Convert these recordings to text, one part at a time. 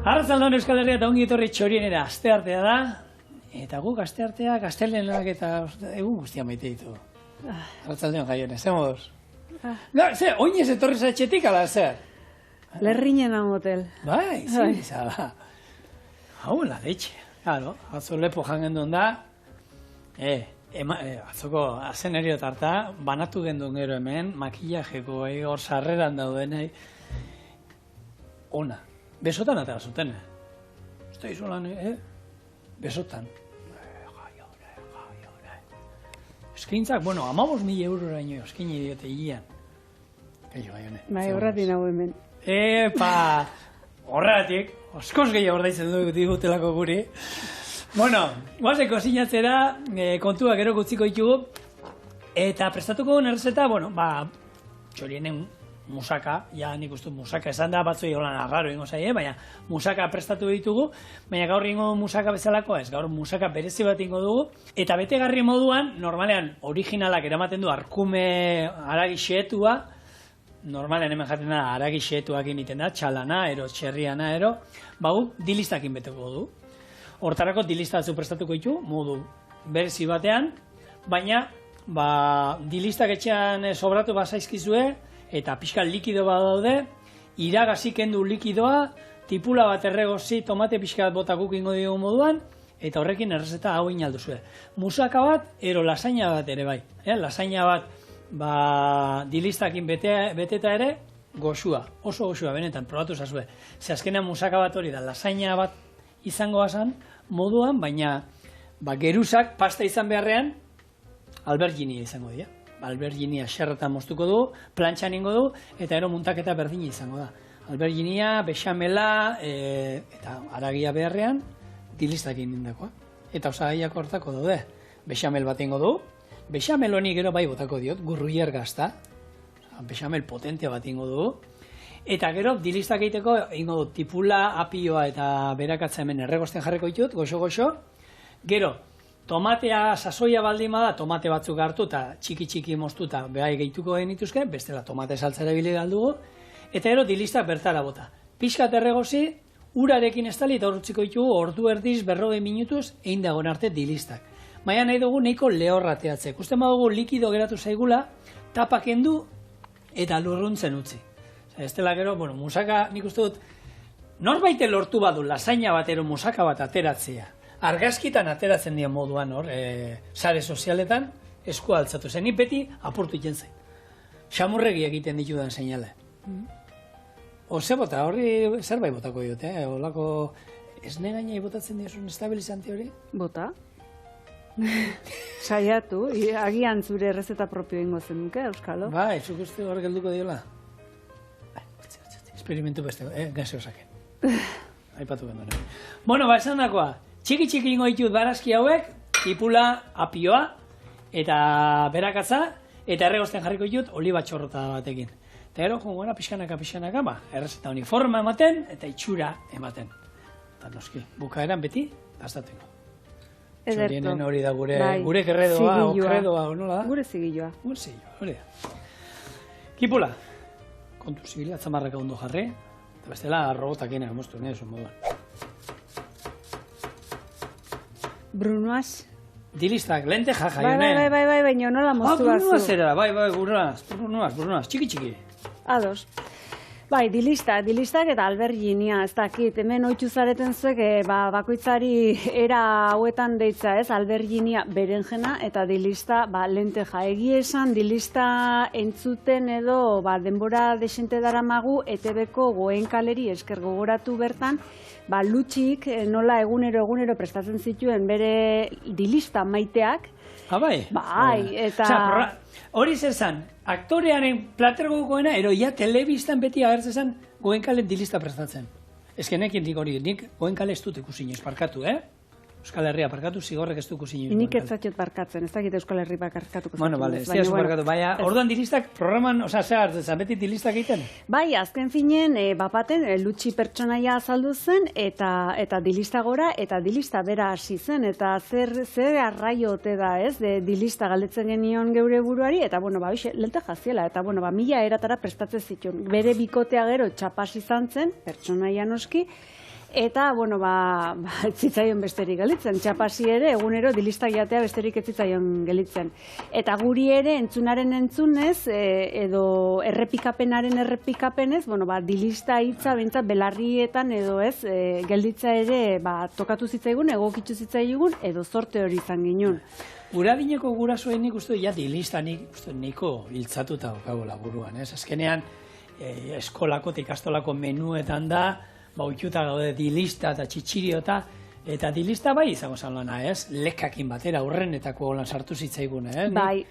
Arratzaldeon Euskal Herria eta ongi etorri Txorienera, asteartea da, eta guk asteartea gaztelenak eta egun guztia maite ditu. Arratzaldeon Jaione, ze moduz? Ze, oinez etorri zatxetik ala zer? Lerrinen a motel. Bai, zizala. Hau, la leche. Claro, atzo lepo jangen duen da, atzoko azenerio tarta, banatu gendun gero hemen, makillajeko, hor sarreran daudenei, ona. Besotan atera zuten. Ez da izolan, besotan. Eskintzak, bueno, 15.000 euroraino eskini diote hilean. Gehiago, Jaione. Bai, horretin hau hemen. Epa, horretik, oskoz gehiago ordaitzen digutelako guri. Bueno, guazeko sinatzera, kontuak gero gutziko ditugu, eta prestatuko errezeta, bueno, Txorienen musaka, ja nik uste musaka esan da, batzoi holan agaro ingo zaie, baina musaka prestatu ditugu, baina gaur ingo musaka bezalako ez, gaur musaka berezi bat ingo dugu, eta betegarri moduan, normalean originalak eramaten du arkume haragi xehetua, normalean hemen jaten da haragi xehetuak egiten da, txalana, ero, txerriana, ero, bau, dilistakin beteko du. Hortarako dilista batzu prestatuko ditu, modu berezi batean, baina dilistak etxean sobratu bazaizkizue, eta pixka likido bat daude, iragazi kendu likidoa, tipula bat erregozi, tomate pixka bat botakuk ingo dugu moduan, eta horrekin errezeta hau inalduzue. Musaka bat, ero lasaina bat ere bai. Lasaina bat dilistakin beteta ere, goxua, oso goxua, benetan, probatu zazue. Ze azkenean musaka bat hori da, lasaina bat izango azan moduan, baina geruzak pasta izan beharrean, alberginia izango dira. Alberginia xerretan moztuko du, plantxan ingo du, eta ero muntaketa berdina izango da. Alberginia, bexamela, eta haragia beharrean, dilistak indakoa. Eta osagaiak hortako daude. Bexamel bat ingo du, bexamel honi gero bai botako diot, gurruier gazta, bexamel potentea bat ingo du, eta gero dilistak egiteko ingo du tipula, apioa eta berakatza hemen erregosten jarriko ditut, goxo-goxo, gero, tomatea, sasoia baldin bada, tomate batzuk hartu eta txiki-txiki moztuta behai gehituko genituzke, bestela tomate saltza erabili galdugu, eta gero dilistak bertara bota. Pixkat erregozi, urarekin estali eta horretziko ditugu ordu erdiz 40 minutuz egin dagoen arte dilistak. Baina nahi dugu nahiko lehorrateatze. Ikusten badugu likido geratu zaigula, tapak kendu eta lurruntzen utzi. Ez dela gero, bueno, musaka nik uste dut, norbaite lortu badu lasaina batero musaka bat ateratzea. Argazkitan ateratzen dien moduan hor, sare sozialetan, eskua altzatu zen, ni beti apurtu iten zain. Xamurregi egiten ditudan seinale. Ose bota, horri zerbait botako dut, holako esne gaina botatzen diosun estabilizante hori? Bota. Saiatu, agian zure errezeta propio ingo zenuke, Euskalo? Bai, zuk uste hor gelduko diola. Experimentu beste, gazio zaken. Aipatu bendu. Bueno, esan dakoa. Txiki-txiki ingo ditut barazki hauek, tipula, apioa, eta berakatza, eta erregosten jarriko ditut oliba txorrota batekin. Eta gero, jongoena pixkanaka, errezeta honi forma ematen, eta itxura ematen. Eta noski, bukaeran beti, pastatu ingo. Txorienen hori da gure kerredoa, okredoa, nola da? Gure zigilloa. Gure zigilloa, hori da. Kipula, kontu zibila, atzamarraka ondo jarri, eta bestela, robotak ena moztu, nahi zuen moduan. Brunoaz? Dilistak, lenteja Jaione. Bai, baina nola moztu bazu. Brunoaz era, bai, brunoaz, txiki-txiki. Ados. Bai, dilistak eta alberginia, ez dakit, hemen oitzu zareten zuek, bakoitzari era hauetan deitza, ez, alberginia berenjena eta dilista lenteja. Egie esan, dilista entzuten edo denbora desente daramagu, ETB-ko Goenkaleri esker gogoratu bertan, Lutxik nola egunero prestatzen zituen bere dilista maiteak. Bai? Bai, eta... Hori zer zan, aktorearen platergo gogoena, ero ja telebistan beti agertzen zan Goenkalen dilista prestatzen. Ez genekin dik hori, nik Goenkale ez dut ikusin parkatu, Euskal Herria parkatu, zigorrek ez du ikusin. Nik ez zatxot parkatzen, ez dakit Euskal Herri parkatuko zatxot. Bueno, bale, ez diazu parkatu, baina, orduan dilistak programan, zer hartzen zan, beti dilistak egiten? Bai, azken finen, bapaten, Lutxi pertsonaia azaldu zen, eta dilista gora, eta dilista bera hasi zen, eta zer arraio ote da, ez, dilista galdetzen genion geure buruari, eta, bueno, lente jaziela, eta, bueno, 1000 eratara prestatzen zituen. Bere bikotea gero txapas izan zen, pertsonaia noski, Eta, bueno, ez zitzaion besterik gelitzen. Txapasi ere, egunero dilistak jatea besterik ez zitzaion gelitzen. Eta guri ere, entzunaren entzunez, edo errepikapenaren errepikapenez, dilista hitza bintzat belarrietan edo ez, gelditza ere tokatu zitzaigun, egokitzu zitzaigun, edo zorte hori izan ginen. Uradineko gurasoen nik uste dilista niko hiltzatuta okago laburuan, ez? Azkenean, eskolako eta ikastolako menuetan da, oituta gaude dilista eta txitxirio eta dilista bai izango zalona, ez? Lekakin batera, urrenetako lan sartu zitzaigun, ez? Bai,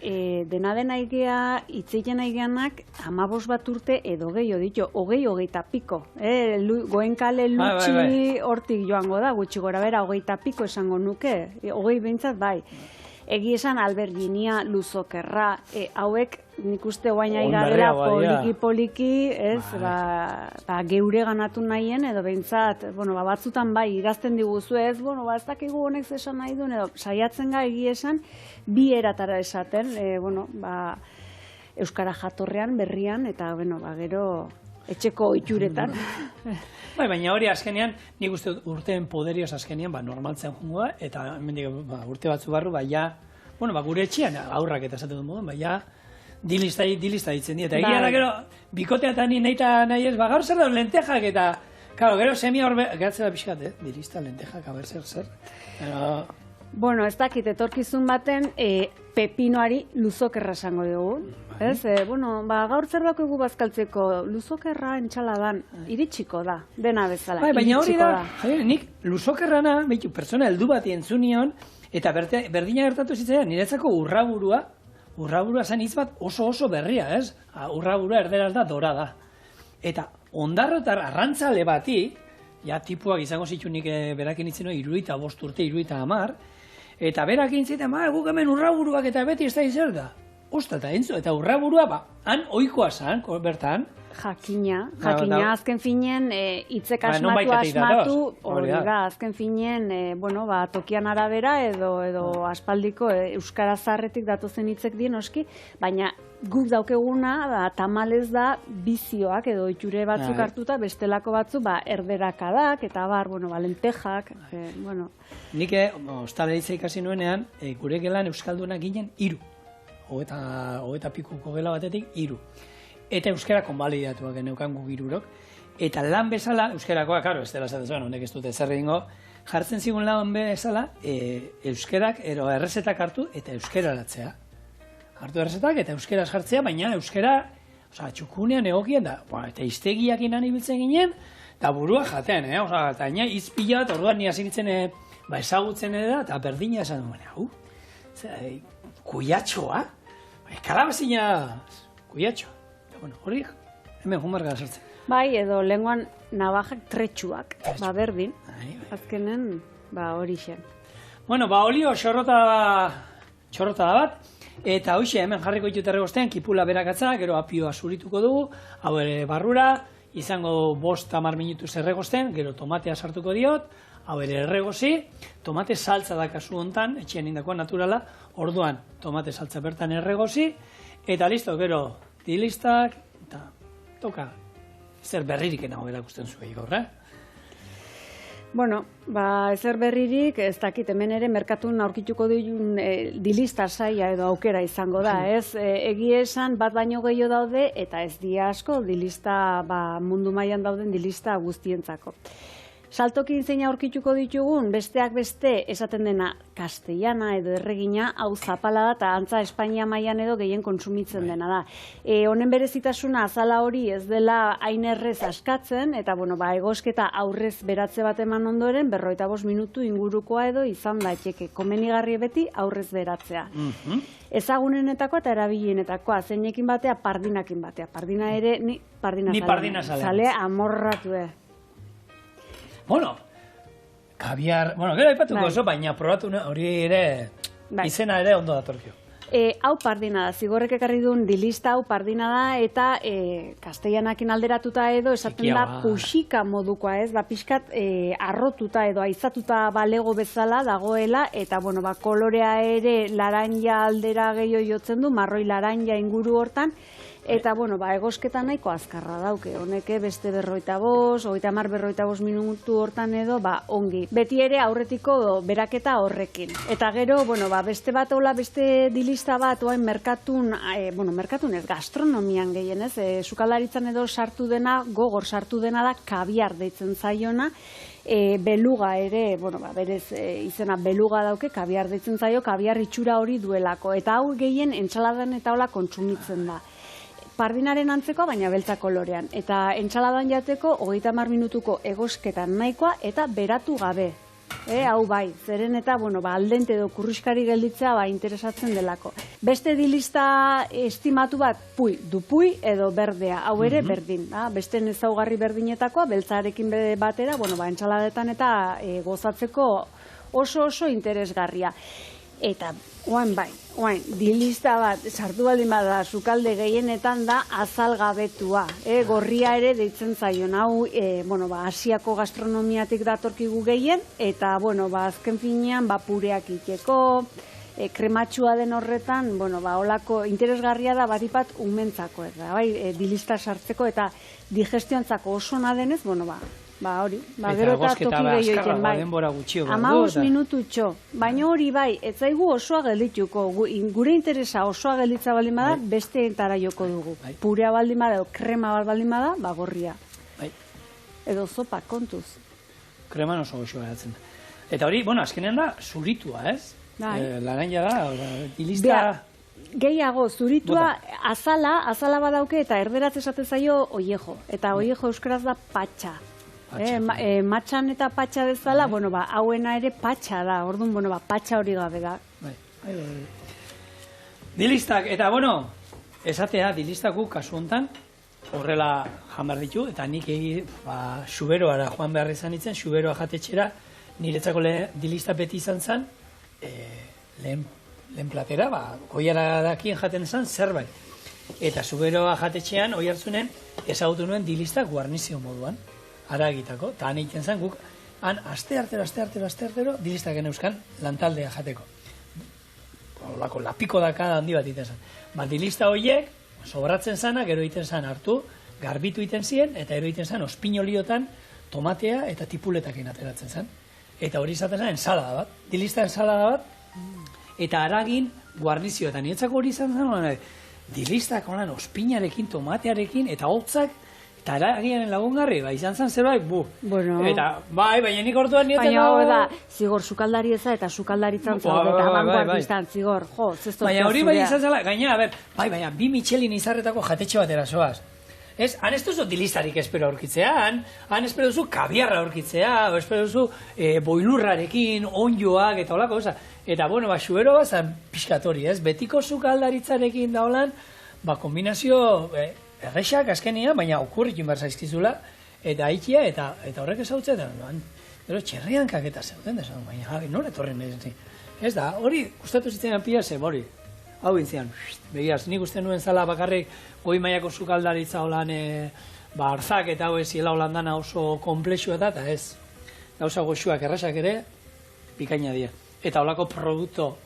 dena egea, itzeiten aigeanak, 15 bat urte edo gehiago ditu, hogeita piko. Goenkale lutsi hortik joango da, gutxi gora bera, 20 piko esango nuke, 20 behintzat bai. Egi esan Alberginia, Luzokerra, hauek nik uste oain aigarela poliki-poliki, geure ganatu nahien, edo behintzat, batzutan bai, idazten diguzu ez, ez dakigu honek esan nahi duen, edo saiatzen ga egi esan, bi eratara esaten, Euskara jatorrean, berrian, eta gero etxeko oituretan. Baina hori azkenean, nik uste urteen poderioz azkenean, normaltzen jungoa, eta urte batzu barru, gure etxean, aurrak eta esaten dut moduan, dilista ditzen dira. Eta egia gero, bikoteatan nahi ez, gaur zer da lentejak, eta gero semia hor gertzera pixkat, dilista, lentejak, haber zer. Ez dakit, etorkizun baten, pepinoari luzokerra esango dugu. Gaur zer dakogu bazkaltzeko luzokerra entxaladan iritsiko da, dena bezala. Baina hori da, nik luzokerrana, pertsona heldu bat entzunion, eta berdina gertatu zitzaidan, niretzako urraburua zen hitz bat oso berria, ez? Urraburua erderaz da, dora da. Eta ondarrotar arrantzale bati, tipuak izango zitu nik berakin itzeno, 75 urte, 70, eta berakin zitzen, guk hemen urraburuak eta beti ez da izer da. Osta eta entzu, eta urraburua, han oikoa zan, bertan. Jakina, azken finen, hitzek asmatu, hori da, azken finen, tokian arabera edo aspaldiko euskara zaharretik datozen hitzek dien oski, baina guk daukeguna, tamalez da, bizioak edo itxure batzuk hartuta, bestelako batzu, erderakadak, eta lentejak, Nik, ostalaritza ikasi nuenean, gure gelan euskaldunak ginen 3. Hogeta pikuko gela batetik 3. Eta euskara konbalidatuak geneukan guk 3. Eta lan bezala, euskarakoa, ez dela zaten, honek ez dute zer egingo, jartzen zigun lan bezala, euskarak, errezetak hartu eta euskararatzea. Hartu errezetak eta euskaraz jartzea, baina euskara, txukunean egokien da, eta iztegiak inan ibiltzen ginen, eta burua jaten, eta ina izpila bat, orduan ni hasi nintzen ezagutzen ere da, eta berdina esan duen, kuiatxoa? Kalabazina kuiatxoa. Hori, hemen jumar gara sartzen. Bai, edo lenguan nabajak tretxuak, berdin, azkenen, hori xen. Olio txorrota da bat, eta hoxe hemen jarriko ditut erregostean, kipula berakatza, gero apioa zurituko dugu, hau ere barrura, izango 5-10 minutuz erregosten, gero tomatea sartuko diot, hau ere erregozi, tomate saltza da kasu hontan, etxean indakoa naturala, orduan tomate saltza bertan erregozi, eta listo, gero dilistak, eta toka, zer berririk enago erakusten zuei gaur, ezer berririk, ez dakit hemen ere merkatun aurkituko duen dilista saia edo aukera izango da, ez? Egie esan bat baino gehiago daude, eta ez dia asko dilista, mundu mailan dauden dilista guztientzako. Saltokin zein aurkituko ditugun, besteak beste esaten dena castellana edo erregina, hau zapala da, eta antza Espainia mailan edo gehien kontsumitzen dena da. Honen berezitasuna azala hori ez dela hain errez askatzen, eta egosketa aurrez beratze bat eman ondoren, 45 minutu ingurukoa edo izan daiteke. Komenigarri beti aurrez beratzea. Ezagunenetakoa eta erabilienetakoa, zeinekin batea, pardinakin batea. Pardina ere, ni pardina zale amorratu. Kabiar, gero aipatuko oso, baina probatu hori ere, izena ere ondo datorkio. Hau pardina da, zigorrek ekarri duen dilista hau pardina da, eta kastellanakin alderatuta edo, esaten da puxika modukoa ez, pixkat arrotuta edo aizatuta balego bezala dagoela, eta kolorea ere laranja aldera gehiago jotzen du, marroi laranja inguru hortan, Eta, bueno, egosketa nahiko azkarra dauke. Honeke beste 45, 35 minutu hortan edo, ongi. Beti ere aurretiko beraketa horrekin. Eta gero, bueno, beste bat, beste dilista bat, oain merkatun ez, gastronomian gehienez, sukaldaritzan edo sartu dena, gogor sartu dena da, kabiar deitzen zaiona, beluga ere, berez izena beluga dauke, kabiar deitzen zaio, kabiar itxura hori duelako. Eta hau gehien entzaladan eta hola kontsumitzen da. Pardinaren antzeko, baina beltza kolorean. Eta entzaladan jateko, 30 minutuko egosketan nahikoa eta beratu gabe. Hau bai, zeren eta, aldente edo kurriskari gelditzea interesatzen delako. Beste dilista estimatu bat, dupui edo berdea, hau ere berdin. Beste ezaugarri berdinetakoa, beltzarekin batera, entzaladetan eta gozatzeko oso interesgarria. Eta, oain, dilista bat, sartu baldin bada, sukalde gehienetan da azalgabetua. Gorria ere deitzen zaion, hau, Asiako gastronomiatik datorkigu gehien, eta, azken finean, pureak iteko, krematxua den horretan, holako interesgarria da batipat umentzako, dilista sartzeko, eta digestiontzako oso nadenez, hori, gero eta toki gehioiten, bai. 15 minututxo, baina hori bai, ez zaigu osoa geldituko, gure interesa osoa gelditza baldin bada, beste entara joko dugu. Purea baldin bada, krema baldin bada, gorria. Edo zopa, kontuz. Krema oso goxoa geratzen da. Eta hori, azkenean da, zuritua, ez? Laranja da, dilista... Gehiago, zuritua azala badauke eta erderaz esate zaio oiejo. Eta oiejo euskaraz da patxa. Matxan eta patxa bezala, hauena ere patxa da, orduan, patxa hori gabe da. Dilistak, eta esatea, dilistak kasu honetan, horrela jan behar ditu, eta nik suberoara joan behar izan itzen, suberoa jatetxera, niretzako dilista beti izan zen, lehen platera, goiara dakien jaten zen zerbait. Eta suberoa jatetxean, oi hartzunen, ezagutu nuen dilistak guarnizio moduan. Ara egitako, eta han egiten zen guk, han aste artero, dilistak eneuzkan lantaldea jateko. Olako lapiko daka handi bat egiten zen. Dilista horiek, sobratzen zana, gero egiten zen hartu, garbitu egiten ziren, eta gero egiten zen ospinoliotan tomatea eta tipuletakin ateratzen zen. Eta hori izaten zen, ensalada bat. Dilista ensalada bat, eta haragin guarnizioetan. Nietzako hori izan zen, dilistak ospinarekin, tomatearekin, eta hotzak, eta eragiaren lagungarri, izan zen zerbait, Eta, baina nik orduan nietzen dago... Baina da, zigor, sukaldari eza eta sukaldaritzan zaude, eta vanguardistan, zigor, Baina hori bai izan zela, gaina, baina, 2 Michelin izarretako jatetxe batera zoaz. Han ez duzu dilistarik espero aurkitzea, han espero duzu kabiarra aurkitzea, espero duzu boilurrarekin, onjoak, eta holako, eta, suero bazan pixkatori, betiko sukaldaritzarekin da holan, kombinazio... Errexak azkenia, baina okurrikin behar zaizkizula, eta haikia, eta horrek ezautzen, gero txerriankak eta zeuden, baina nore torren ez da, hori gustatu zitzen pila ze, hori, hau bintzian, begiaz, nik uste nuen zala bakarrik goi mailako sukaldaritza holan, arzak eta hau eziela holan dana oso komplexua eta ez, gauza goxuak errexak ere, pikaina dira. Eta holako produkto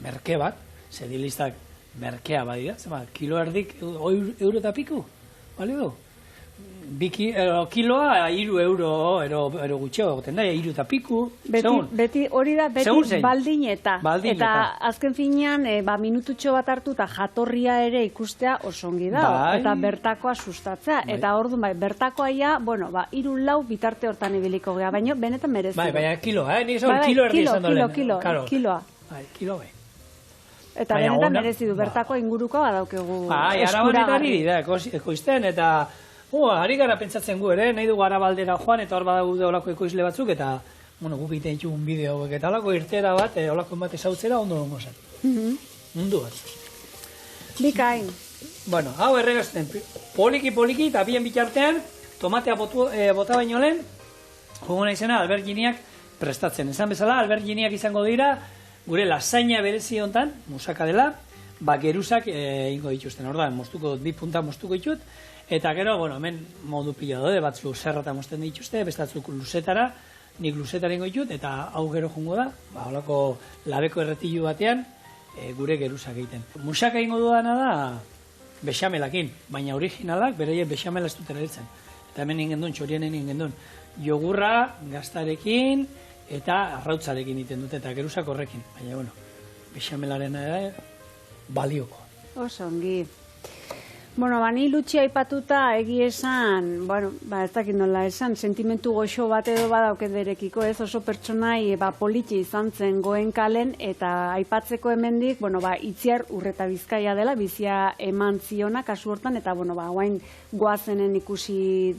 merke bat, zedilistak, merkea badira, kilo erdik euro eta piku, bali du? Kiloa 3 euro, ero gutxeo, goten da, 3 eta piku, segun. Hori da, beti baldineta. Eta azken finean, minututxo bat hartu eta jatorria ere ikustea osongi da, eta bertakoa sustatzea. Eta orduan, bertakoa ia, 3-4 bitarte hortan ibiliko gea, baina benetan merezi. Baina kiloa, nik esan kilo erdi esan dolen. Kiloa. Kilo bai. Eta benetan merezi du, bertako inguruko badaukegu eskuragarri. Arabanetari dira, ekoizten, eta hari gara pentsatzen gu ere, nahi dugu Arabaldera joan, eta hor badagude olako ekoizle batzuk, eta guk egiten ditugun bideo hauek, eta olako irtera bat, olako bat ezautzera, ondo dongo zen. Mundu bat. Bikain. Hau erregazten, poliki, eta bien bitartean, tomatea bota baino lehen, jongo naizena alberginiak prestatzen. Esan bezala, alberginiak izango dira, gure lasaina berezi hontan, musaka dela, geruzak ingo dituzten. Ordan, moztuko, 2 punta moztuko ditut, eta gero, hemen modu pila dode, batzuk zerrata mozten dituzte, bestatzuk luzetara, nik luzetara ingo ditut, eta hau gero jongo da, holako labeko erretilu batean, gure geruzak egiten. Musaka ingo dudana da, bexamelakin, baina originalak beraien bexamela ez dut erabiltzen. Eta hemen ingen duen, txorienen ingen duen, jogurra, gaztarekin, eta arrautzarekin iten dute, eta geruzak horrekin. Baina, bueno, bexamelaren ere balioko. Oso ongi. Bueno, bani Lutxi aipatuta egi esan, bueno, ez dakit nola esan, sentimentu goxo bat edo badauket berekiko, ez oso pertsonai politxe izan zen Goenkalen, eta aipatzeko hemendik, bueno, Itziar Urreta Bizkaia dela, bizia eman ziona kasu hortan, eta bueno, guain goazenen ikusi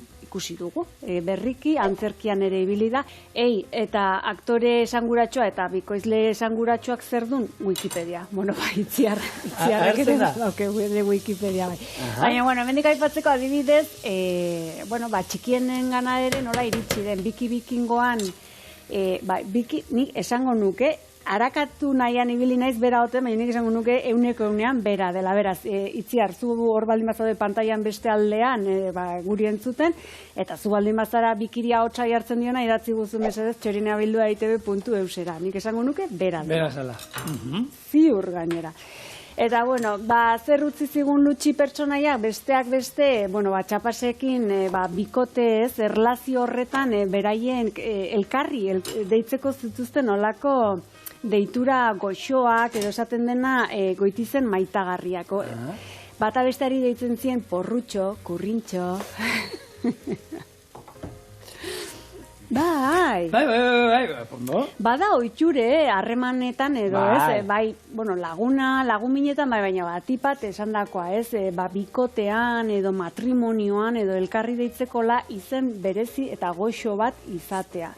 dugu, berriki, antzerkian ere ibili da, eta aktore esanguratxoa eta bikoizle esanguratxoak zer dun? Wikipedia. Bueno, Itziarrek ere dauke Wikipedia bai. Baina, bueno, hemendik aipatzeko adibidez, txikienen gana ere nola iritsi den, bikingoan, nik esango nuke, harakatu nahian ibili naiz bera hoten, baina nik esango nuke euneko bera dela, beraz, Itziar, zu hor baldin bazaude pantailan beste aldean guri entzuten, eta zu baldin bazara bikiria hotza jartzen diona, idatzi guzu mesedez txorinabildua.itb.eusera. Nik esango nuke bera dela. Bera zela. Ziur gainera. Eta, bueno, zer utzi zigun Lutxi pertsonaiak, besteak beste, txapasekin bikote ez, erlazio horretan, beraien elkarri deitzeko zituzten olako deitura goxoak, edo esaten dena goitizen maitagarriako. Bata besteari deitzen zien porrutxo, kurrintxo. Bai, bada oitxure, harremanetan edo, ez, lagun minetan, baina batipat esan dakoa, ez, bikotean edo matrimonioan edo elkarri deitzekola izen berezi eta goxo bat izatea.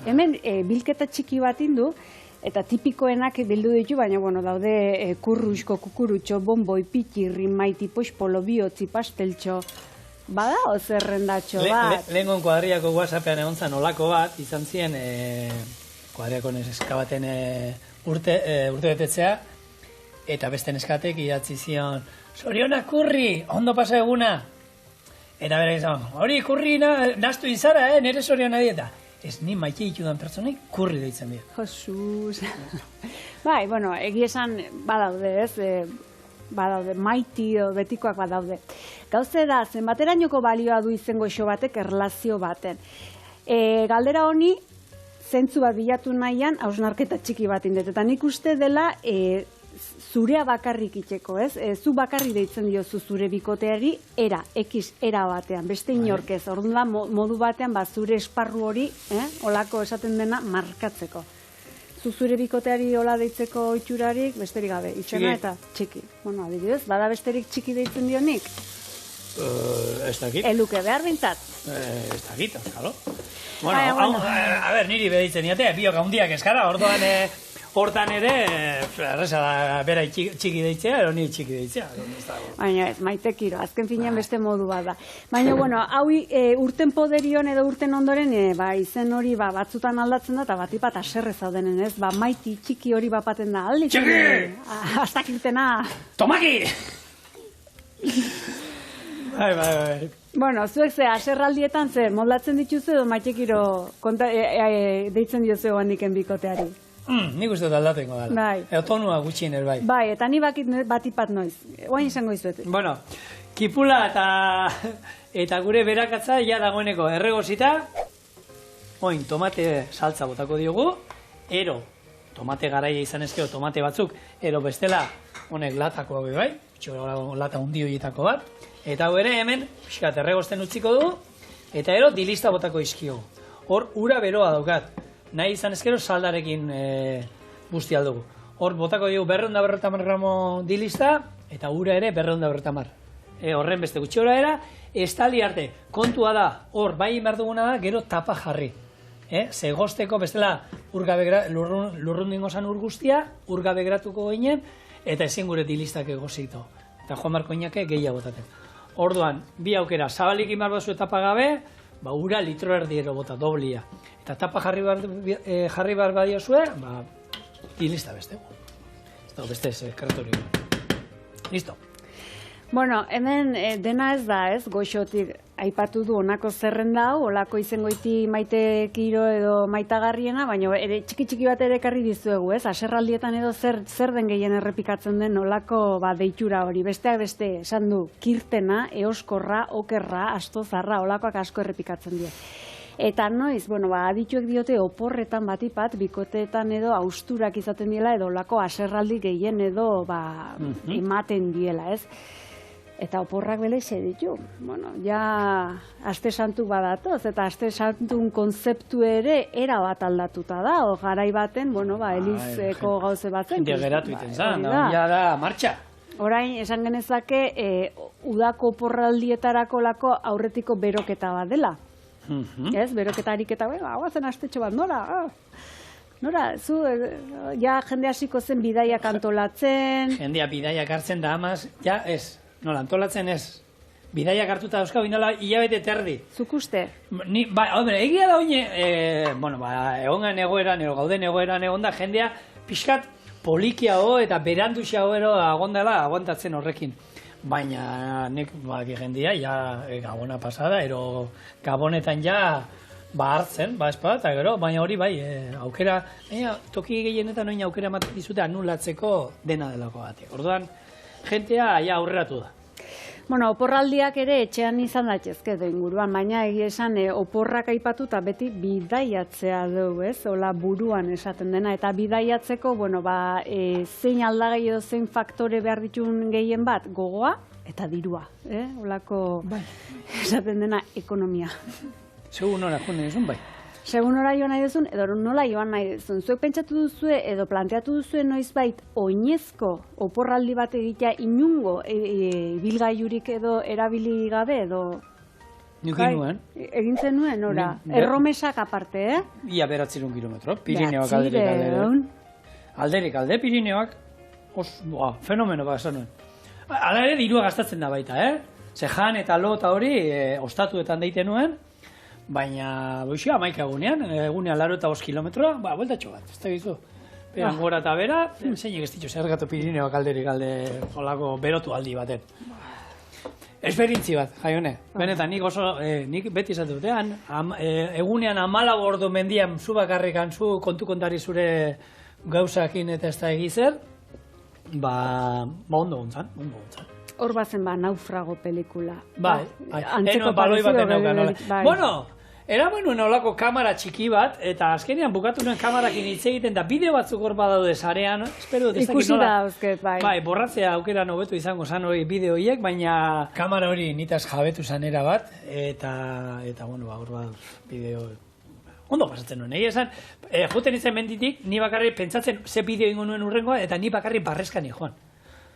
Hemen, bilketa txiki bat indu, eta tipikoenak bildu ditu, baina, daude kurruxko, kukurutxo, bomboi, pitirri, maiti, poxpolo, bihotzi, pasteltxo. Bada, zerrendatxo bat. Lehengon kuadriako WhatsAppean egon zan olako bat, izan ziren kuadriako neska baten urte betetzea, eta beste neskatek idatzi zion, zorionak kurri, ondo pasa eguna. Eta bera izan, hori kurri naztu izara, nire zoriona dieta. Ez ni maite ditudan pertsonei kurri deitzen dira. Josuz. Bai, egi esan badaude, ez, badaude, maiti o betikoak badaude. Gauze da, zenbaterainoko balioa du izen goxo batek erlazio baten. Galdera honi, zentzu bat bilatu nahian, hausnarketa txiki bat indet. Eta nik uste dela zurea bakarrik itxeko, ez? Zu bakarri deitzen diozu zure bikoteari era batean, beste inorkez. Orduan da, modu batean, zure esparru hori, olako esaten dena, markatzeko. Zure bikoteari hola deitzeko itxurarik, besterik gabe, izena eta txiki. Bueno, adibidez, bada besterik txiki deitzen dionik? Ez dakit. Eluke behar bintzat? Ez dakit, azkalo. Bueno, a ber, niri bedeitzen diate, biok handiak eskara, orduan hortan ere, erreza da, bera txiki deitzea, ero ni txiki deitzea. Baina ez, maitekiro, azken finean beste modu bat da. Baina, hau urten poderion edo urten ondoren, izen hori batzutan aldatzen da, eta batipat aserre zaudenen, ez? Maiti txiki hori bapaten da, alde txiki! Aztakitena! Tomaki! Bai. Bueno, zuek ze, aserraldietan zer, moldatzen dituzu edo maitekiro deitzen diozu handiken bikoteari? Nik uste dut aldatengo dela. Bai. Tonua gutxien bai. Bai, eta ni batipat noiz. Oain izango izuet. Bueno, kipula eta gure berakatza ja dagoeneko erregozita. Oin, tomate saltza botako diogu. Ero, tomate garaia izan ezkeo, tomate batzuk. Ero bestela, honek latako hau bai. Lata hundi horietako bat. Eta hau ere hemen, pixkat erregozten utziko du. Eta ero, dilista botako izkio. Hor, ura beroa daukat. Nahi izan ezkero saldarekin guzti aldugu. Hor, botako dugu 250 gramo dilista, eta ura ere 250. Horren beste gutxi hora era, estali arte. Kontua da, hor, bai inberduguna da, gero tapa jarri. Zegosteko bestela lurrundingo zan ur guztia, urgabe geratuko ginen, eta ezin gure dilistak egozito. Eta Juan Marko Iñake gehiago botaten. Orduan, bi aukera, zabalik inbarbazu etapa gabe, ura litro erdiero bota, doblia. Eta tapa jarri behar badiozue, dilista beste. Ez da, beste sekretori. Listo. Bueno, hemen dena ez da, ez, goxotik aipatu du honako zerrenda hau, olako izengoiti Maite Kiro edo Maitagarriena, baina ere txiki bat ere ekarri dizuegu, ez, aserraldietan edo zer den gehien errepikatzen den olako deitura hori, besteak beste, esan du, kirtena, eoskorra, okerra, astozarra, olakoak asko errepikatzen dira. Eta noiz, adituek diote oporretan batipat, bikoteetan edo austurak izaten diela, edo olako aserraldi gehien edo ematen diela, ez? Eta oporrak beleixe ditu. Ja aste santu badatoz, eta aste santun konzeptu ere era bat aldatuta da, garai baten, elizeko gauze batzen. Jendia geratu iten zan, ja da martxa. Orain, esan genezake, udako oporraldietarako lako aurretiko beroketa bat dela. Ez, beroketa ariketa, guazen astetxo bat, Nora, zu, ja jende hasiko zen bidaiak antolatzen. Jendea bidaiak hartzen da amaz, ja ez. Nola, antolatzen ez. Bidaiak hartuta dauzka, binola, hilabete terdi. Zuk uste? Egia da oine, egongan egoeran, gauden egoeran egon da, jendea pixkat polikiago eta beranduxiago agondela aguantatzen horrekin. Baina nek jendea, ja gabona pasada, ero gabonetan ja hartzen, espada, eta gero, baina hori bai, aukera, toki gehienetan oin aukera ematen dizute anulatzeko dena delako bate. Orduan, jentea aurreratu da. Oporraldiak ere etxean izan daitezke edo inguruan, baina egia esan oporrak aipatu eta beti bidaiatzea dugu, ez? Ola buruan esaten dena, eta bidaiatzeko, zein aldagai edo zein faktore behar ditun gehien bat, gogoa eta dirua, olako esaten dena ekonomia. Segun nora joan nahi duzun, bai? Segun nora joan nahi duzun, edo nola joan nahi duzun. Zuek pentsatu duzue edo planteatu duzue noizbait oinezko oporraldi bat egitea inungo ibilgailurik edo erabili gabe edo... Nukin nuen. Egin zenuen, ora. Erromesak aparte, Ia 900 kilometro. Pirineoak alderik alde. Alderik alde, Pirineoak. Fenomeno bat esan nuen. Hala ere dirua gastatzen da baita, Zejan eta lo eta hori ostatuetan deiten nuen. Baina, boixia, 11 egunean 85 kilometroa, bueltatxo bat, ez da gizu. Beran gora eta bera, zeinek ez dituz ergatu Pirineoak alderik alde olako berotu aldi baten. Esperintzi bat, jaione. Benetan, nik beti izate dutean, egunean 14 ordu mendian zu bakarrikan zu kontu kontari zure gauzakin eta ez da egizer, ondo gontzan. Hor bazen naufrago pelikula. Bai. Eno baloi baten naukan. Bueno, eraman nuen olako kamera txiki bat, eta azkenean bukatu nuen kamerakin hitz egiten, da bideo batzuk hor badaude sarean, espero dut ez dakit nola. Ikusi da, bai. Bai, borratzea aukera hobeto izango zan hori bideoiek, baina kamera hori nitaz jabetu zanera bat, eta hor bat bideo... Ondo pasatzen nuen, esan, juten izan menditik, ni bakarri pentsatzen ze bideo ingo nuen urrengoa, eta ni bakarri barrezkan joan.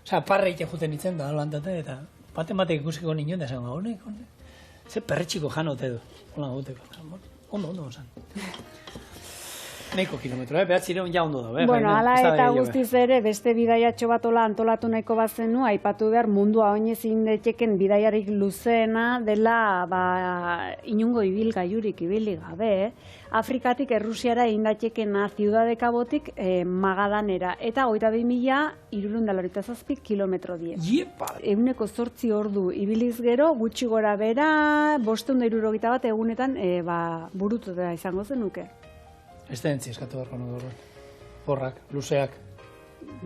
Osa, parra ite juten itzen da, lantate, eta baten batek ikusiko nion da esan, honek, ze perretxiko janote du. Hola, guteko. Ondo, zan. Neiko kilometro, behatzireun ja ondo da. Hala eta guztiz ere, beste bidaiatxo bat antolatu nahiko bazenu, aipatu behar mundua oinez indetxeken bidaiarik luzeena dela inungo ibilgailurik ibili gabe. Afrikatik Errusiara indatxekena Ziudadekabotik Magadanera, eta 22.387 kilometro die. Iepa! 108 ordu ibiliz gero, gutxi gora bera, 571 bat egunetan burutu da izango zenuke. Ez da entzi eskatu beharko nuke horren. Horrak, luzeak.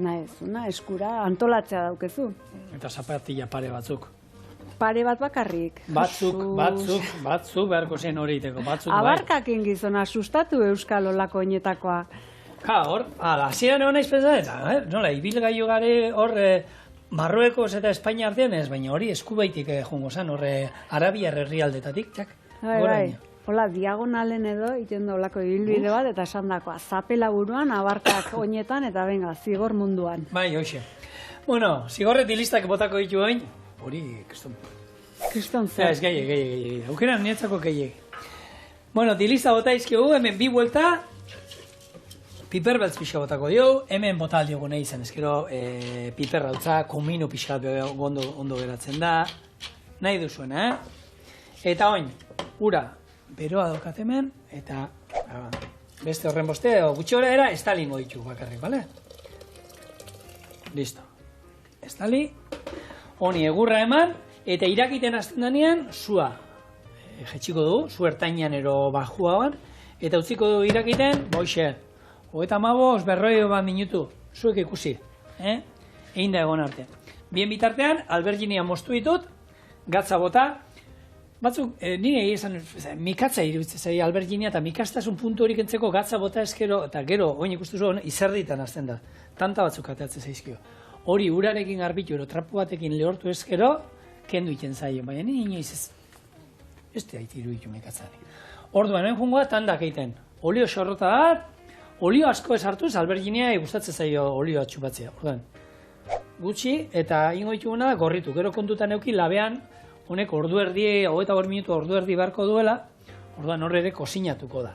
Naizuna, eskura, antolatzea daukezu. Eta zapatilla pare batzuk. Pare bat bakarrik. Batzuk beharko zen hori iteko. Abarkakin gizona, sustatu euskal olako oinetakoa. Hor, hasieran egon naiz pentsatzen, nola, ibilgailu gare hor Marruekos eta Espainia artean ez, baina hori eskubaitik jongo zen, hor Arabiar herrialdetatik, txak. Bai. Hola, diagonalen edo, iten da olako ibilbide bat, eta esan dakoa, zapela buruan, abarkak oinetan, eta benga, zigor munduan. Bai, hoxe. Bueno, zigorreti listak botako ditu hain, hori, kriston zer. Ez, gehiagik. Aukeran nietzako gehiagik. Bueno, dilista bota izkigu, hemen bi buelta, piperbeltz pixka botako diogu, hemen bota aldiogu nahi izan, ezkero piperrautza, kumino pixka ondo geratzen da, nahi duzuena, Eta oin, ura, beroa daukat hemen, eta beste horren boste, gutxi gora era, estalingo ditu bakarrik, bale? Listo. Estali. honi egurra eman, eta irakiten hasten denean, sua jetxiko du, zu ertainan ero bajuaban, eta utziko du irakiten, boixe, 35, 40 minutu, zuek ikusi, egin da egon arte. Bien bitartean, alberginia moztu ditut, gatza bota, batzuk, nire esan, mikatza iruditzen zari alberginia, eta mikastasun puntu hori kentzeko gatza bota eskero, eta gero, oin ikustu zuen, izerditan hasten da, tanta batzuk ateatzen zaizkio. Hori urarekin garbitu, ero trapu batekin lehortu eskero, kendu iten zaio, baina nire inoiz ez da itiru ditu mikatzari. Orduan, hemen jungoa tandak egiten, olio xorrota bat, olio asko ez hartuz, alberginia gustatzen zaio olioa txupatzea. Orduan, gutxi, eta ingo dituguna gorritu, gero kontutan euki labean, honek ordu erdi, 25 minutu ordu erdi beharko duela, orduan horre ere kozinatuko da.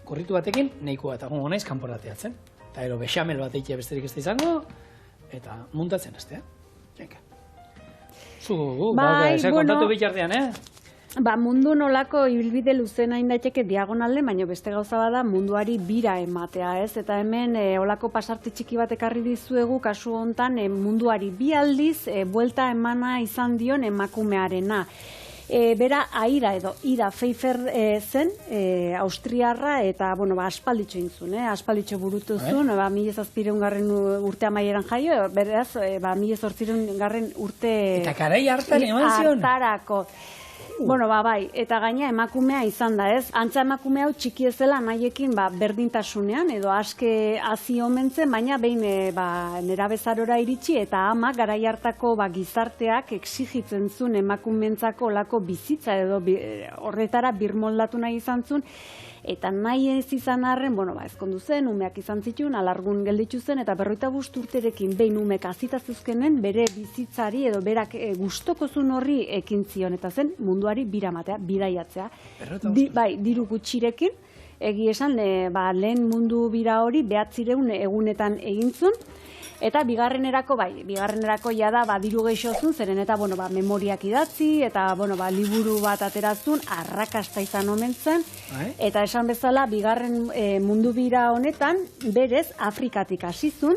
Gorritu batekin, nahikoa, eta gongo naiz kanporateatzen. Eta ero bexamel bat eitea besterik ez da izango, eta muntatzen aztea. Kontatu bitartean, mundu nolako ibilbide luzena daiteke diagonalde, baina beste gauza bada munduari bira ematea, ez? Eta hemen olako pasarte txiki bat ekarri dizuegu, kasu hontan munduari bi aldiz buelta emana izan dion emakumearena. Bera Aira edo Ida Pfeiffer zen, austriarra, eta aspalditxo intzun, aspalditxo burutu zuen, 1700 urte amaieran jaio, beraz, 1800 urte eta karai hartan eman zion. Hartarako. Bai, eta gaina emakumea izan da, ez? Antza emakume hau txiki ez dela anaiekin berdintasunean, edo aske hazi omentzen, baina behin nerabezarora iritsi, eta ama garai hartako gizarteak exigitzen zuen emakumentzako olako bizitza, edo horretara birmoldatu nahi izan zuen, eta nahi ez izan arren, ezkondu zen, umeak izan zituen, alargun gelditzu zen, eta 45 urterekin behin umek azita zuzkenen bere bizitzari edo berak gustokozun horri ekin zion, eta zen munduari biramatea, bidaiatzea. Diru gutxirekin, egi esan, lehen mundu bira hori 900 egunetan egintzun, eta bigarrenerako jada diru geixozun, zeren eta memoriak idatzi, eta liburu bat aterazun, arrakasta izan omen zen, eta esan bezala bigarren mundu bira honetan, berez Afrikatik hasizun,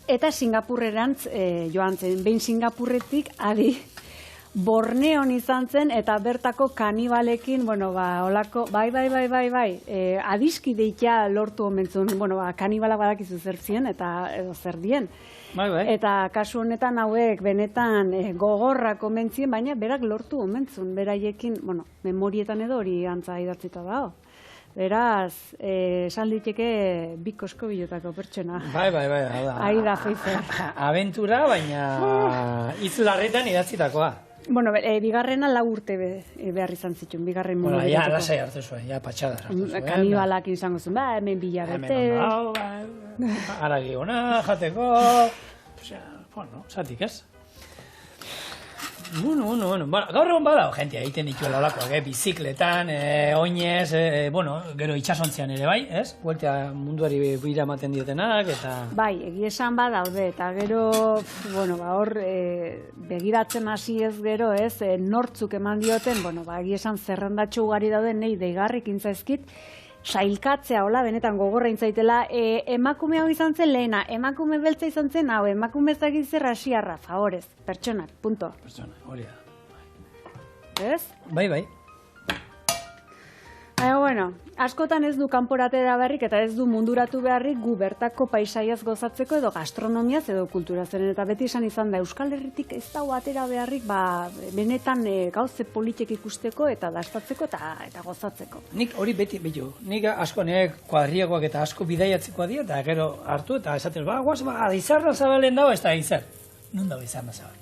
eta Singapurrerantz joan zen. Behin Singapurretik adi Borneon izan zen, eta bertako kanibalekin, olako, adiskideitea lortu omentzun, kanibalak badakizu zer zien, eta edo zer dien. Eta kasu honetan hauek benetan gogorrak omentzien, baina berak lortu omentzun, beraiekin, memorietan edo hori antza idatzita dago. Beraz, esan liteke bikosko bilotako pertsona. Aida Pfeiffer. Aventura, baina itzularretan idatzitakoa. Bigarrena 4 urte behar izan zituen, bigarren mundu. Ja, lasai hartu zuen, ja, patxadar hartu zuen. Kanibalak izango zuen, hemen bilabete. Aragi ona, jateko, zatik ez? Gaur egon badao, jentia egiten dituela olakoak, bizikletan, oinez, gero itxasontzean ere bai, ez? Buelta munduari bira ematen diotenak, eta... Bai, egia esan badaude, eta gero, hor, begiratzen hasi ez gero, ez, nortzuk eman dioten, egia esan zerrendatxo ugari dauden, nahi deigarrik intzaizkit, sailkatzea, hola, benetan gogorra intzaitela, emakume hau izan zen lehena, emakume beltza izan zen hau, emakume ezagik zer asiarra, favorez, pertsonak, punto. Pertsonak, hori da. Ez? Bai. Askotan ez du kanporatera beharrik eta ez du munduratu beharrik gu bertako paisaiaz gozatzeko edo gastronomiaz edo kulturazaren, eta beti esan izan da Euskal Herritik ez dago atera beharrik benetan gauze politik ikusteko eta dastatzeko eta gozatzeko. Nik hori beti, nik asko kuadriakoak eta asko bidaiatzeko adia, eta gero hartu eta esaten, izarra zabalen dago, ez da izar. Non dago izarra zabalen?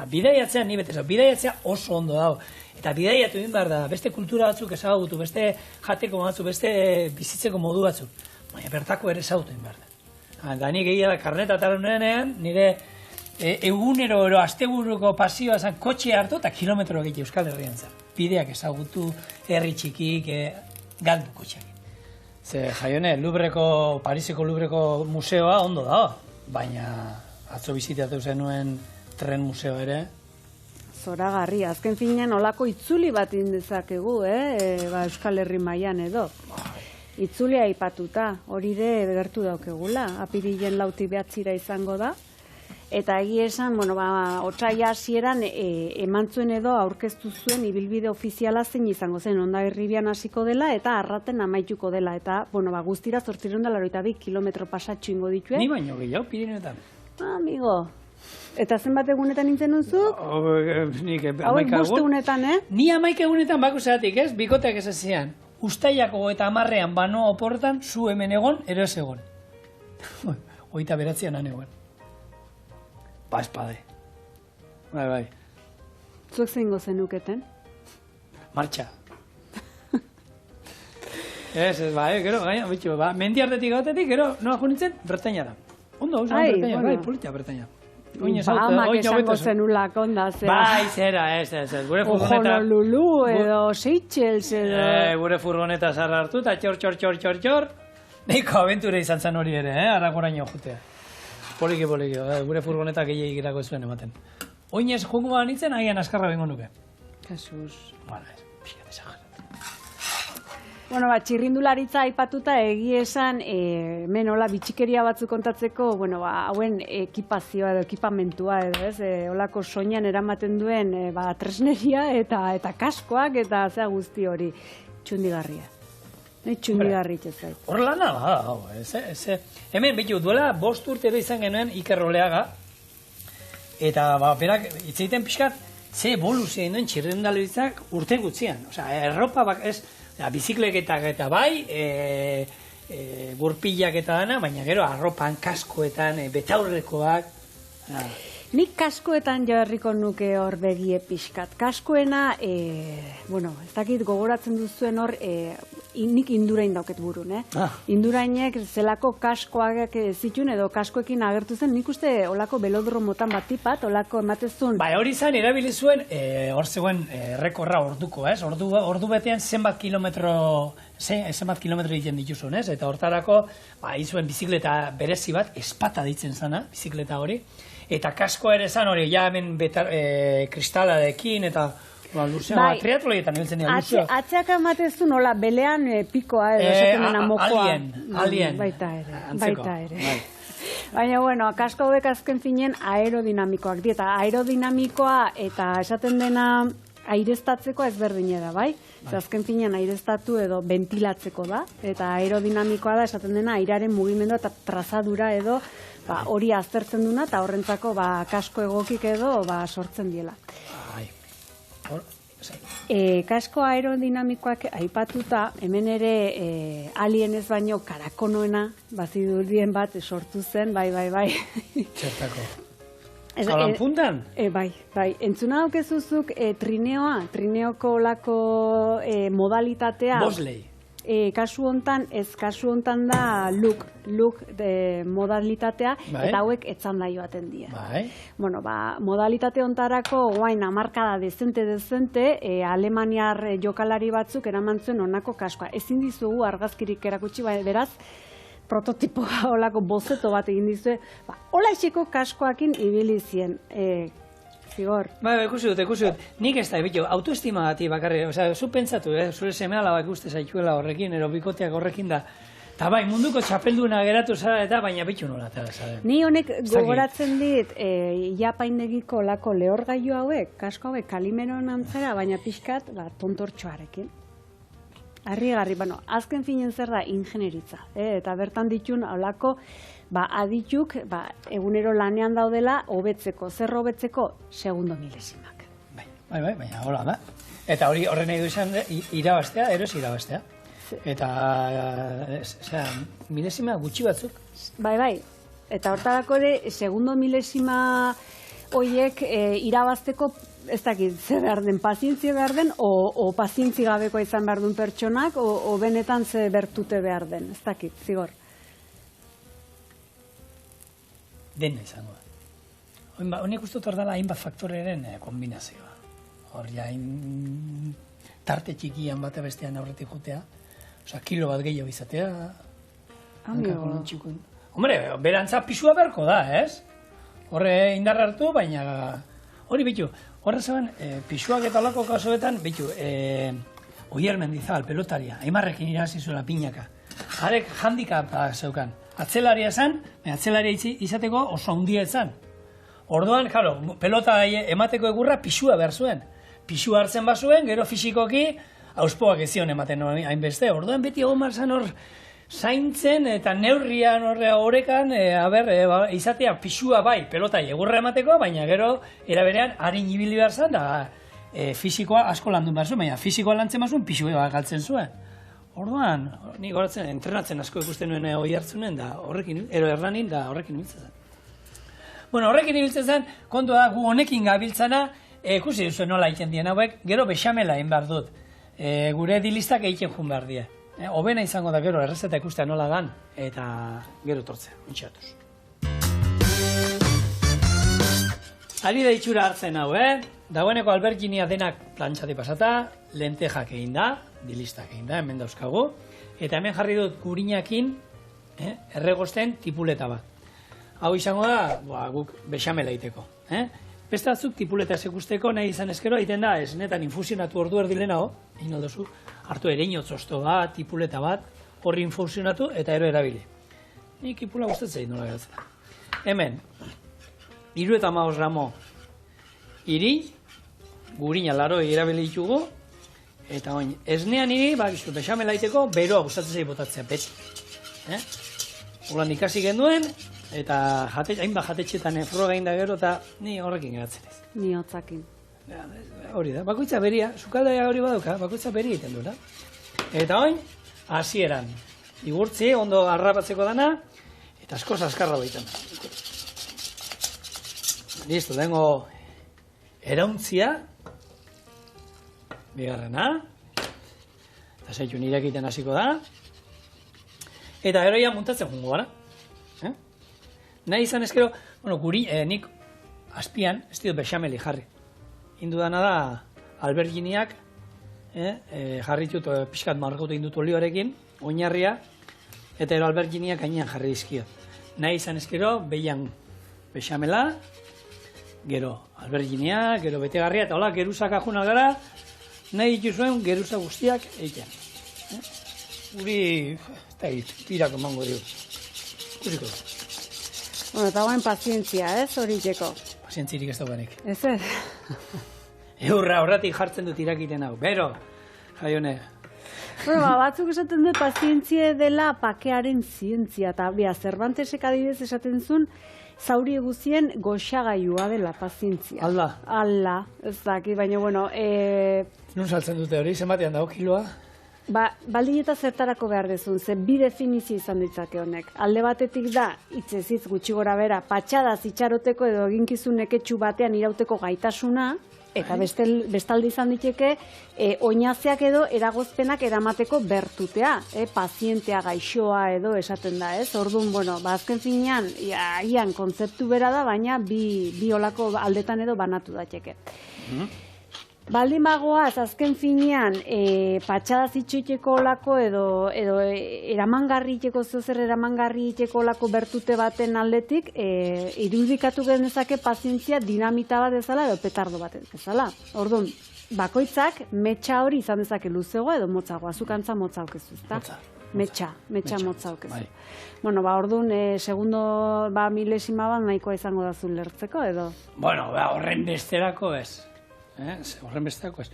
Bidaiatzea, ni bete, bidaiatzea oso ondo dago. Eta bidaiatu egin behar da, beste kultura batzuk ezagutu, beste jateko batzuk, beste bizitzeko modu batzuk. Baina bertako ere ezagutu egin behar da. Da nik egia da karneta tarunean, nire egunero ero asteburuko pasioa zen kotxe hartu eta kilometro egite Euskal Herrian zen. Bideak ezagutu, herri txikik, galdu kotxeak. Ze jaione, Pariseko Louvreko museoa ondo dago, baina atzo bizitatu zenuen tren museo ere. Zoragarri, azken finean olako itzuli bat indezakegu, Euskal Herri mailan edo. Itzulia aipatuta, hori ere bertu daukegula, apirilen 4 izango da. eta egia esan, bueno, otsaila hasieran eman zuen edo aurkeztu zuen ibilbide ofiziala zein izango zen, Hondarribian hasiko dela eta Arraten amaituko dela, eta, bueno, guztira 882 kilometro pasatxo ingo ditue. Ni baino gehiago, Pirineotan. Amigo, eta zenbat egunetan nintzen nuzuk? Nik Hauek 5 egunetan, Ni 11 egunetan bako zeratik, ez? Bikoteak ez ezean. Ustaiako eta 10ean bano oportan, zu hemen egon, ero ez egon. 29an han egon. Ba, espade. Bai. Zuek zeingo zenuketen? Martxa. Ez, gero, gaina, bitxo, mendiartetik gautetik, gero, noa junitzen, Bretaña da. Ondo, Bretaña, bai, politia Bretaña. Amak esango zenulak onda, zera. Bai, zera, ez, gure furgoneta... Honolulu edo Seychelles edo... Gure furgoneta zarra hartu eta txor. Neiko abentura izan zen hori ere, Arragoraino jutea. Poliki, gure furgoneta gehiagik irako zuen ematen. Oinez jungo nintzen, agian askarra bengo nuke. Jesus. Bueno, pixka desagarra. Bueno, txirrindularitza aipatuta egia esan, hemen hola bitxikeria batzuk kontatzeko, bueno, hauen ekipazioa edo ekipamentua edo, ez? Holako soinean eramaten duen tresneria eta kaskoak eta zea guzti hori. Txundigarria. Txundigarri txezait. Hor lana da, hemen, betu, duela 5 urte ere izan genuen Iker Oleaga, eta berak, itzaiten pixkat, ze evoluzio duen txirrindularitzak urte gutxian. Osea, erropa ez... bizikleketak eta bai, gurpilak eta dana, baina gero arropan, kaskoetan, betaurrekoak. Nik kaskoetan jarriko nuke hor begie pixkat. Kaskoena, bueno, ez dakit gogoratzen duzuen hor, nik indurain dauket burun, Indurainek zelako kaskoak zituen edo kaskoekin agertu zen, nik uste olako belodromotan bat tipat, olako ematezun. Bai, hori zan, erabili zuen, hor zegoen rekorra orduko, ez? Ordu betean zenbat kilometro egiten dituzun, ez? Eta hortarako, izuen bizikleta berezi bat, espata ditzen zana, bizikleta hori. Eta kaskoa ere zan hori, ja hemen kristaladekin eta triatloietan hiltzen dira luzea. Atzeak amatezu nola, belean pikoa edo esaten dena mokoa. Alien. Baita ere. Baina, bueno, kasko hauek azken finen aerodinamikoak dieta. Aerodinamikoa eta esaten dena aireztatzeko ezberdina da, bai? Azken finean aireztatu edo ventilatzeko da, eta aerodinamikoa da esaten dena airaren mugimendua eta trazadura edo hori aztertzen duna eta horrentzako kasko egokik edo sortzen diela. Kasko aerodinamikoak aipatuta, hemen ere alien ez baino karakonoena bazidurien bat sortu zen, bai. Txertako. Holan puntan? Bai. Entzuna daukezuzuk trineoko olako modalitatea. Bosley. Kasu hontan da look modalitatea, eta hauek etzanda joaten dira. Bueno, modalitate hontarako guain hamarkada dezente, Alemaniar jokalari batzuk eraman zuen honako kaskoa. Ezin dizugu argazkirik erakutsi, beraz, prototipoa olako bozeto bat egin dizue, hola iseko kaskoakin ibili zien. Zigor. Ikusi dut. Nik ez da, autoestima gati bakarri, zu pentsatu, zure seme-alaba ikuste zaituela horrekin, ero bikoteak horrekin da. Eta bai, munduko txapelduna geratu zara eta, baina bitu nola. Ni honek gogoratzen dit, japaindegiko lako lehorgailu hauek, kasko hauek, kalimeron antzera, baina pixkat, tontortxoarekin. Harrigarri, azken finen zer da ingenieritza, eta bertan ditun holako adituk egunero lanean daudela hobetzeko, zer hobetzeko segundo milesimak. Bai, baina hola da. Eta hori horren edo izan irabaztea, eros irabaztea. Eta, milesima gutxi batzuk. Bai. Eta hortarako ere, segundo milesima horiek irabazteko ez dakit, ze behar den, pazientzia behar den, o pazientzi gabeko izan behar duen pertsonak, o benetan ze bertute behar den, ez dakit, zigor. Dena izango da. Honek uste dut dela hainbat faktoreren kombinazioa. Hor ja, tarte txikian bate bestean aurretik jutea, kilo bat gehiago izatea. Hombre, berantza pisua berko da, ez? Horre indarra hartu, baina hori bitu. Horre zeban, pixuak eta olako kasuetan, bitu, Oier Mendizabal, pelotaria, Aimarrekin irabazi zuela pinaka. Harek handikapa zeukan. Atzelaria esan, atzelaria izateko oso handia esan. Orduan, claro, pelota emateko egurra pixua behar zuen. Pixua hartzen bazuen, gero fisikoki, auspoak ez zion ematen hainbeste. Orduan beti egon marzan hor zaintzen eta neurrian horrekan, izatea pixua bai, pelota egurra emateko, baina gero eraberean harin ibili behar zen, da fisikoa asko landun behar zuen, baina fisikoa lantzen bazuen, pixua galtzen zuen. Orduan, nik horatzen, entrenatzen asko ikusten nuen hori hartzunen, da horrekin, erranin, da horrekin ibiltzen zen. Bueno, horrekin ibiltzen zen, kontua da, gu honekin gabiltzana, ikusi duzu nola egiten dien hauek, gero bexamela egin behar dut. Gure dilistak egiten jun behar die. Hobena izango da gero, errezeta ikustea nola dan, eta gero tortzea, ontxatuz. Ari da itxura hartzen hau, Dagoeneko alberginia denak plantxati pasata, lentejak egin da, dilistak egin da, hemen dauzkagu, eta hemen jarri dut gurinakin, erregosten tipuleta bat. Hau izango da, guk bexamela egiteko. Beste batzuk tipuleta ikusteko nahi izan ezkero, egiten da, esnetan infusionatu ordu erdi lehenago, egin aldozu, hartu ereinotzosto bat, tipuleta bat, horri infusionatu eta ero erabili. Nik ipula gustatzen nola geratzen. Hemen, 75 gramo iri, gurina laroi erabili ditugu, eta oin, esnean iri, bexamela egiteko, beroa gustatzen zei botatzea, beti. Holan ikasi genduen, eta hainbat jatetxetan froga egin da gero, eta ni horrekin geratzen ez. Ni hotzakin. Hori da, bakoitza beria, sukaldea hori baduka, bakoitza beri egiten duela. Eta oin, hasieran, igurtzi, ondo harrapatzeko dana, eta asko azkarra baitan. Listo, dengo erauntzia, bigarrena, eta zaitu nire egiten hasiko da, eta gero ja muntatzen jungo gara. Nahi izan ezkero, nik azpian ez dut bexameli jarri. Indudana da, alberginiak, jarri dut pixkat margotu indut olioarekin, oinarria, eta ero alberginiak gainean jarri dizkio. Nahi izan ezkero, behian bexamela, gero alberginia, gero betegarria, eta hola, geruzak ajuna gara, nahi dituzuen geruza guztiak egiten. Guri, eta tirako emango dugu. Kusiko da. Bueno, eta guain pazientzia, hori txeko. Pazientzirik ez dauganik. Ez ez? Eurra, horretik jartzen dut irakiten hau. Bero, jaione. Bueno, batzuk esaten dut pazientzia dela pakearen zientzia, eta Cervantesek adibidez esaten zuen, zauri eguzien goxagailua dela pazientzia. Alda. Alda, ez daki, baina, bueno... Nun saltzen dute hori, zenbatean dago kiloa? Baldin eta zertarako behar dezun, ze bi definizio izan ditzake honek. Alde batetik da, hitzez gutxi gora bera, patxadaz itxaroteko edo eginkizun neketxu batean irauteko gaitasuna, eta bestalde izan diteke, oinazeak edo eragozpenak eramateko bertutea, pazientea gaixoa edo esaten da, ez? Orduan, bueno, azken finean, ian kontzeptu bera da, baina bi olako aldetan edo banatu dateke. Baldin bagoaz, azken finean, patxadaz itxoiteko olako edo eramangarri itxeko, zozer eramangarri itxeko olako bertute baten aldetik, irudikatu genezake pazientzia dinamita bat ezala edo petardo bat ezala. Orduan, bakoitzak metxa hori izan dezake luzegoa edo motzagoa, azukantza motza aukezu, ezta? Metxa motza aukezu. Bueno, orduan, segundo milesima bat nahikoa izango da zu lertzeko edo? Bueno, horren besterako ez. Horren besteako ez.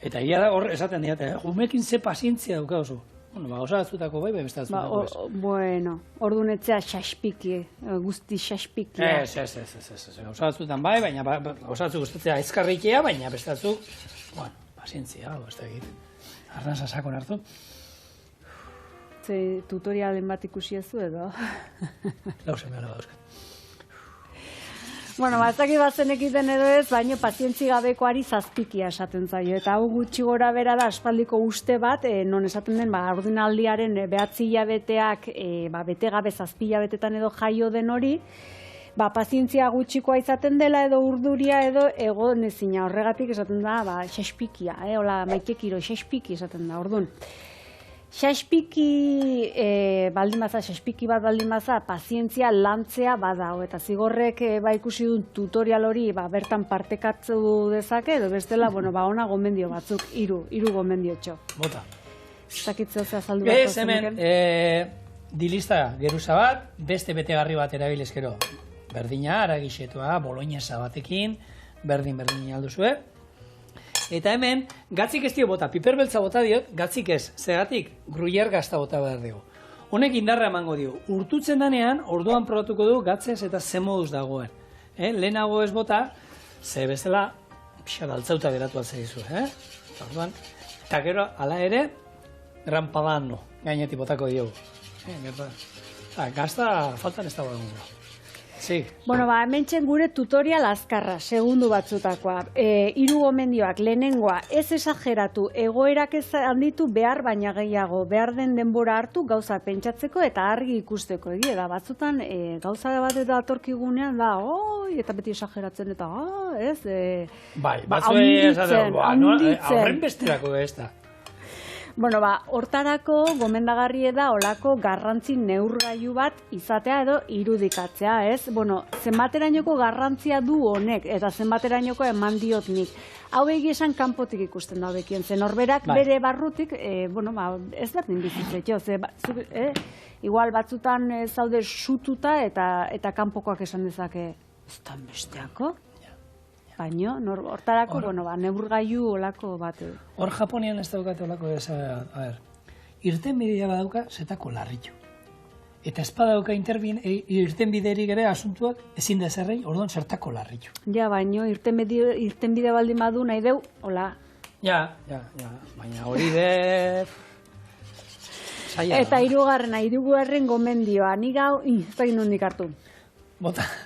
Eta ia da hor esaten diate, umekin ze pazientzia daukauzu. Bueno, osatzutako bai, beste batzutako ez. Bueno, orduan etzea xaspiki, guzti xaspikia. Ez. Osatzutan bai, baina osatzuk gustatzea ezkarrikia, baina beste batzuk, bueno, pazientzia, ez da egiten. Arnasa sakon hartu. Ze tutorialen bat ikusi ezu edo? Lausen behar dauzkat. Bueno, batzaki batzen ekiten edo ez, baina pazientzi gabekoari zazpikia esaten zaio. Eta hau gutxi gora bera da aspaldiko uste bat, non esaten den, ordinaldiaren 9 hilabeteak, bete gabe 7 hilabetetan edo jaio den hori, pazientzia gutxikoa izaten dela edo urduria edo egon ezina. Horregatik esaten da, xaspikia, hola, maikekiro, xaspiki esaten da, orduan. Xaspiki bat baldin baza, pazientzia lantzea badao, eta zigorrek ikusi duen tutorial hori bertan partekatzu dezake, edo bestela, ona gomendio batzuk, 3 gomendiotxo. Bota. Zakitzea azaldu bat. Ez hemen, dilista geruza bat, beste betegarri bat erabilezkero. berdina, aragixetua, boloñesa batekin, berdin alduzue. Eta hemen, gatzik ez dio bota, piperbeltza bota diot, gatzik ez, zegatik, gruyer gazta bota behar dugu. Honek indarra emango dio. Urtutzen danean, orduan probatuko du gatzez eta ze moduz dagoen. Lehenago ez bota, ze bezala, pixat altzauta geratu altzaizu. Orduan, eta gero, ala ere, gran padano, gainetik botako diogu. Gazta faltan ez dago egun. Sí. Bueno, hemen gure tutorial azkarra, segundu batzutakoa. 3 gomendioak, lehenengoa, ez esageratu, egoerak ez handitu behar baina gehiago, behar den denbora hartu gauza pentsatzeko eta argi ikusteko. Egia da, batzutan gauza bat eta atorkigunean da, eta beti esageratzen eta, ez? Bai, batzuen aurren besterako ez da. Bueno, hortarako gomendagarri da olako garrantzi neurgailu bat izatea edo irudikatzea, ez? Bueno, zenbaterainoko garrantzia du honek eta zenbaterainoko eman diot nik. Hau egia esan kanpotik ikusten da hobekien, zen horberak bere barrutik, ez berdin bizitzetxo, igual batzutan zaude sututa eta kanpokoak esan dezake, ez da besteako? Baina, hortarako, neurgailu olako bat. Hor Japonian ez daukate olako, irtenbidea badauka zetako larritu. Eta ez badauka irtenbiderik ere asuntuak ezin da zerrei, orduan zertako larritu. Ja, baina irtenbide baldin badu nahi deu, hola. Ja, baina hori de... Eta hirugarren gomendioa, ni gau, ez da nondik hartu.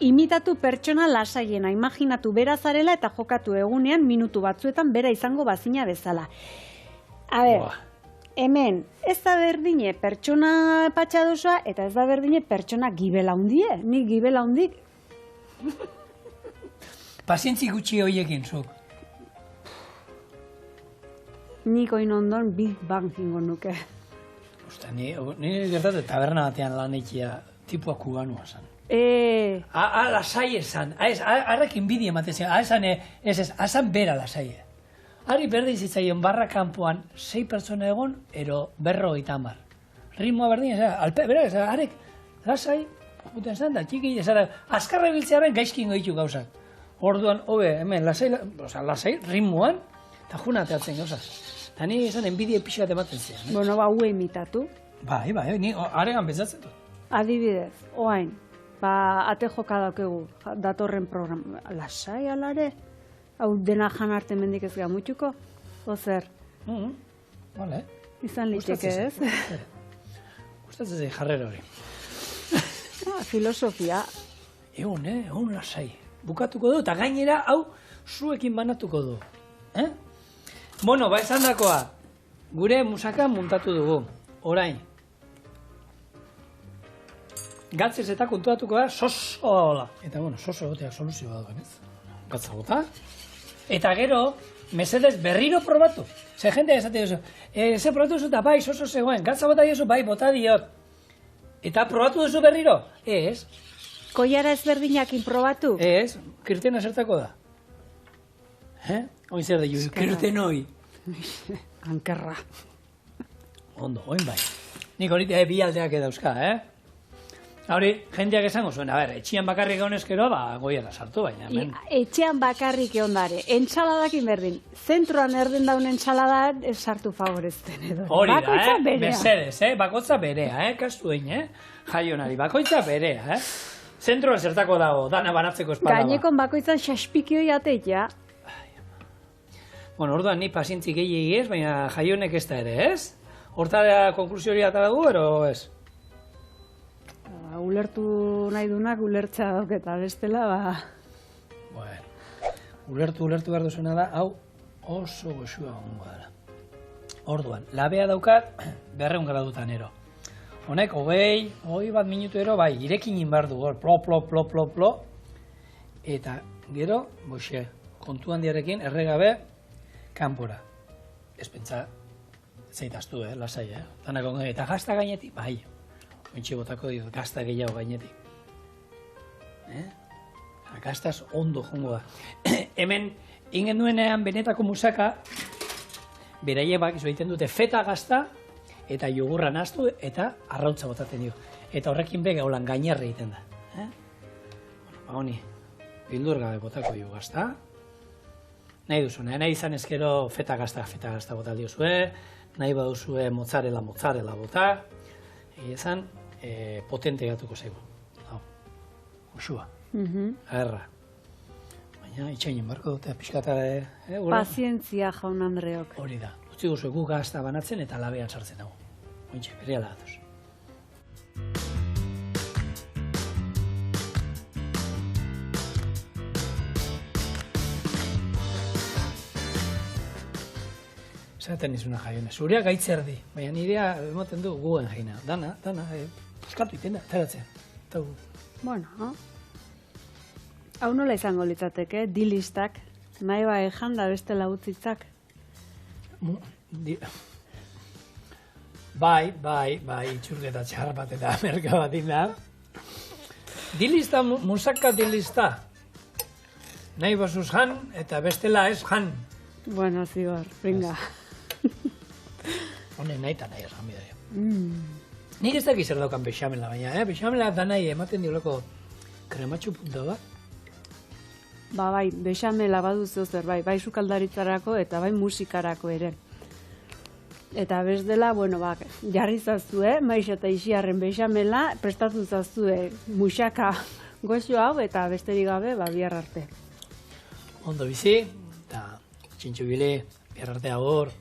Imitatu pertsona lasaiena, imaginatu bera zarela eta jokatu egunean minutu batzuetan bera izango bazina bezala. A ber, hemen, ez da berdine pertsona patxadosoa eta ez da berdine pertsona gibela hundie. Nik gibela hundik... Pazientzi gutxi horiekin, zuk. Nik oin ondon Big Bang ingo nuke. Osta, ni gertatu taberna batean lan eikia tipua kubanua zan. Lasai esan, harrek inbidi ematen zen, esan bera lasai. Harri berdin zitzaien barra kanpoan 6 pertsona egon, ero 50. Ritmoa berdin, harrek lasai, juten zen da, txiki, azkarra biltzearen gaizkin goitu gauzak. Orduan, hemen, lasai, ritmoan, eta juna ateatzen gauzak. Eta ni esan enbidia pixat ematen zen. Bueno, hue imitatu. Bai, ni haregan pentsatzen du. Adibidez, oain. Ate joka daukegu, datorren programa. Lasai alare? Hau dena jan arte mendik ez gamutxuko? Ozer? Vale. Izan liteke ez? Gustatzen zei jarrera hori. Filosofia. Egun lasai. Bukatuko du, eta gainera, hau, zuekin banatuko du. Bueno, esan dakoa, gure musaka muntatu dugu, orain. Gatzez eta kontuatuko da, sosola. Eta, soso egoteak soluzioa duen, ez? Gatza gota. Eta gero, mesedez berriro probatu. Ze jende esate duzu, ze probatu duzu eta bai, soso zegoen. Gatza bota diozu, bai, bota diot. Eta probatu duzu berriro? Ez. Koiara ezberdinakin probatu? Ez, kirtena zertako da. Oin zer da, kirtenoi. Ankerra. Ondo, oin bai. Nik hori bi aldeak edauzka, Hori, jendeak esango zuen, etxean bakarrik egon ezkero, goiara sartu, baina. Etxean bakarrik egon dare, entxaladakin berdin. Zentroan erden daun entxaladan, sartu favorezten edo. Hori da, mesedez, bakotza berea, kastu egin, jaionari, bakoitza berea, Zentroan zertako dago, dana banatzeko espada. Gainekon bakoitzan xaspikioi ateitea. Bueno, orduan ni pazientzi gehiegi ez, baina jaionek ez da ere, ez? Hortara konklusio hori atara du, ero ez? Ulertu nahi dunak ulertza dauketa, bestela, Bueno, ulertu behar duzuna da, hau oso goxua hongo dara. Orduan, labea daukat, 200 gradutan ero. Honek, 20 minutu ero, bai, irekin inbar du, plo. Eta, gero, boxe, kontu handiarekin, erregabe, kanpora. Ez pentsa, zeitaztu, lasai, Danako, eta gazta gainetik, bai. Ointxe botako dut, gazta gehiago gainetik. Gaztaz ondo jongo da. Hemen, ingen duenean benetako musaka, beraie bak egiten dute feta gazta, eta jogurra nahaztu, eta arrautza botaten dio. Eta horrekin bega holan gainerre egiten da. honi, bildur gabe botako dugu gazta. Nahi duzu, nahi izan ezkero feta gazta bota diozue, nahi baduzue mozzarella bota, izan potente gatuko zaigu. Hau, usua, agerra. Baina, itxainen barko dute, pixkata... Pazientzia, jaun Andreok. Hori da, utzi guzu gu gazta banatzen eta labean sartzen dago. Ointxe, berehala datuz. Zaten izuna jaione, zurea gaitzerdi, baina nirea emoten du guen jaina. Dana, eskatu itena, teratzen. Bueno, hau nola izango litzateke, dilistak, nahi ejan da beste lautzitzak. Bai, itxurketa txar bat eta merka bat inda. Dilista, musaka dilista. Nahi basuz jan eta bestela ez jan. Bueno, zigor, venga. Honen nahi eta nahi esan bidea. Nik ez dakiz zer daukan bexamela, baina, bexamela da nahi ematen diolako krematxu punto bat. Bai, bexamela baduzu zer, bai sukaldaritzarako eta bai musikarako ere. Eta bez dela, bueno, jarri zazue, maiz eta ixiarren bexamela, prestatu zazue musaka goxo hau eta besterik gabe, bihar arte. Ondo bizi, eta txintxubile, bihar arte agor.